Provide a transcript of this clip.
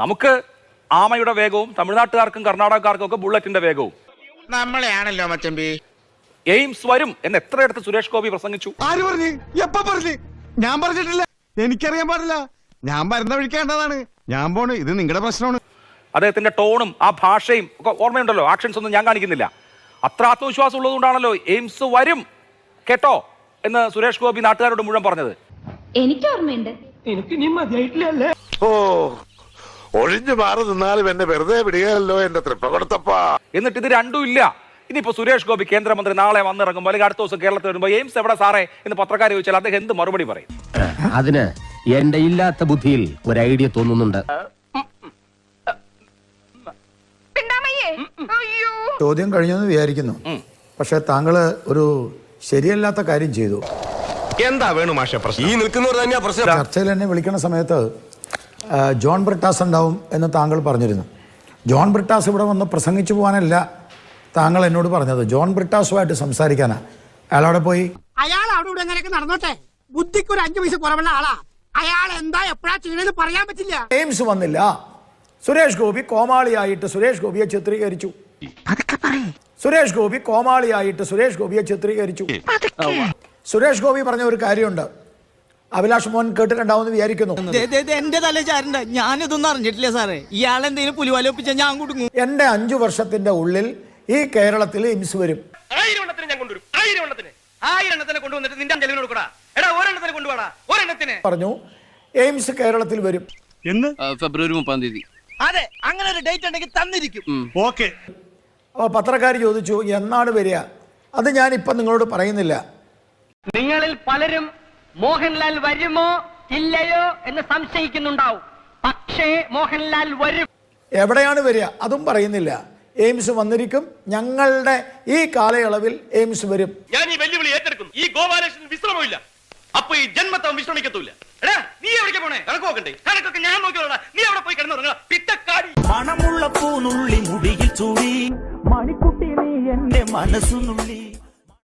നമുക്ക് ആമയുടെ വേഗവും തമിഴ്നാട്ടുകാർക്കും കർണാടകക്കാർക്കും ഒക്കെ ബുള്ളറ്റിന്റെ വേഗവും. നമ്മളെയാണല്ലോ മച്ചമ്പി. എയിംസ് വരും എന്ന് എത്രയിടത്ത് സുരേഷ് ഗോപി പ്രസംഗിച്ചു? ആര് പറഞ്ഞു? എപ്പ പറഞ്ഞു? ഞാൻ പറഞ്ഞിട്ടില്ല. എനിക്കറിയാൻ പാടില്ല. ഞാൻ വരുന്ന വഴിക്കേണ്ടതാണ്. ഞാൻ പോണ്. ഇത് നിങ്ങളുടെ പ്രശ്നമാണ്. അദ്ദേഹത്തിന്റെ ടോണും ആ ഭാഷയും ഒക്കെ ഓർമ്മയുണ്ടല്ലോ. ആക്ഷൻസ് ഒന്നും ഞാൻ കാണിക്കുന്നില്ല. അത്ര ആത്മവിശ്വാസം ഉള്ളതുകൊണ്ടാണല്ലോ എയിംസ് വരും കേട്ടോ എന്ന് സുരേഷ് ഗോപി നാട്ടുകാരോട് മുഴുവൻ പറഞ്ഞത്. എനിക്ക് ഓർമ്മയുണ്ട്. എനിക്ക് നീ മതിയായിട്ടില്ലല്ലേ? ഓ, ഒഴിഞ്ഞു മാറി നിന്നാലും എന്നെ വെറുതെ വിടുകയല്ലോ എന്റെ തൃപ്പ കൊടുത്തപ്പാ. എന്നിട്ട് ഇത് രണ്ടും ഇല്ല. ഇനിയിപ്പോ സുരേഷ് ഗോപി കേന്ദ്രമന്ത്രി നാളെ വന്നിറങ്ങുമ്പോൾ അല്ലെങ്കിൽ അടുത്ത ദിവസം കേരളത്തിൽ വരുമ്പോൾ എയിംസ് എവിടെ സാറേ എന്ന് പത്രക്കാർ ചോദിച്ചാൽ അദ്ദേഹം എന്ത് മറുപടി പറയും? അതിന് എന്റെ ഇല്ലാത്ത ബുദ്ധിയിൽ ഒരു ഐഡിയ തോന്നുന്നുണ്ട്. ചോദ്യം കഴിഞ്ഞെന്ന് വിചാരിക്കുന്നു. പക്ഷെ താങ്കള് ഒരു ശരിയല്ലാത്ത കാര്യം ചെയ്തു. എന്താ വേണു മാഷെ പ്രശ്നം? ഈ നിൽക്കുന്നവർ തന്നെയാ പ്രശ്നം. ചർച്ചയിൽ എന്നെ വിളിക്കുന്ന സമയത്ത് ജോൺ ബ്രിട്ടാസ് ഉണ്ടാവും എന്ന് താങ്കൾ പറഞ്ഞിരുന്നു. ജോൺ ബ്രിട്ടാസ് ഇവിടെ വന്ന് പ്രസംഗിച്ചു പോകാനല്ല താങ്കൾ എന്നോട് പറഞ്ഞത്. ജോൺ ബ്രിട്ടാസുമായിട്ട് സംസാരിക്കാനാ. അയാൾ അവിടെ പോയി. അയാൾ അവിടെ ഇവിടെ എങ്ങനെയൊക്കെ നടന്നോട്ടെ. ബുദ്ധിക്ക് ഒരു 5 പൈസ കുറവുള്ള ആളാ. അയാൾ എന്താ എപ്പോഴാ ചെയ്യണെന്ന് പറയാൻ പറ്റില്ല. എയിംസ് വന്നില്ല. സുരേഷ് ഗോപി കോമാളിയായിട്ട് സുരേഷ് ഗോപിയെ ചിത്രീകരിച്ചു. സുരേഷ് ഗോപി കോമാളിയായിട്ട് സുരേഷ് ഗോപിയെ ചിത്രീകരിച്ചു. സുരേഷ് ഗോപി പറഞ്ഞ ഒരു കാര്യമുണ്ട്. അഭിലാഷ് മോഹൻ കേട്ടിട്ടുണ്ടാവുമെന്ന് വിചാരിക്കുന്നു. എന്റെ തല ചാരണ്ട, ഞാനിതൊന്നും അറിഞ്ഞിട്ടില്ല സാറേ. ഇയാൾ എന്തെങ്കിലും പുലിവാലൊപ്പിച്ച ഞാൻ കൊടുക്കും. എന്റെ 5 വർഷത്തിന്റെ ഉള്ളിൽ ഈ കേരളത്തിൽ എയിംസ് വരും. 1000 എണ്ണത്തിന് ഞാൻ കൊണ്ടുവരും. 1000 എണ്ണത്തിന്. 1000 എണ്ണത്തിന് കൊണ്ടുവന്നിട്ട് നിന്റെ ചെലവിന് കൊടുക്കടാ. എടാ ഒരെണ്ണത്തിന് കൊണ്ടുപോടാ. ഒരെണ്ണത്തിന് പറഞ്ഞു എയിംസ് കേരളത്തിൽ വരും എന്ന് ഫെബ്രുവരി 30 അതെ, അങ്ങനെ ഒരു ഡേറ്റ് ഉണ്ടെങ്കിൽ തന്നിരിക്കും. ഓക്കെ. അപ്പോൾ പത്രക്കാർ ചോദിച്ചു എന്നാണ് വരിക. അത് ഞാൻ ഇപ്പം നിങ്ങളോട് പറയുന്നില്ല. നിങ്ങളിൽ പലരും മോഹൻലാൽ വരുമോ ഇല്ലയോ എന്ന് സംശയിക്കുന്നുണ്ടാവും. പക്ഷേ മോഹൻലാൽ വരും. എവിടെയാണ് വരിക അതും പറയുന്നില്ല. എയിംസ് വന്നിരിക്കും. ഞങ്ങളുടെ ഈ കാലയളവിൽ എയിംസ് വരും. ഞാൻ ഈ വെല്ലുവിളി ഏറ്റെടുക്കുന്നു. ഈ ഗോപാലകൃഷ്ണൻ വിശ്രമമില്ല. അപ്പൊ ഈ ജന്മത്തവൻ വിശ്രമിക്കത്തില്ല. എടാ നീ എവിടേക്ക് പോണേ? കണക്ക് നോക്കണ്ടേ? കണക്കൊക്കെ ഞാൻ നോക്കിയോളാ. നീ അവിടെ പോയി കിടന്നു പിറ്റക്കാടി. മണമുള്ള പൂനുള്ളി മുടിയിൽ ചൂടി മണിക്കുട്ടി നീ എന്റെ മനസ്സുനുള്ളി.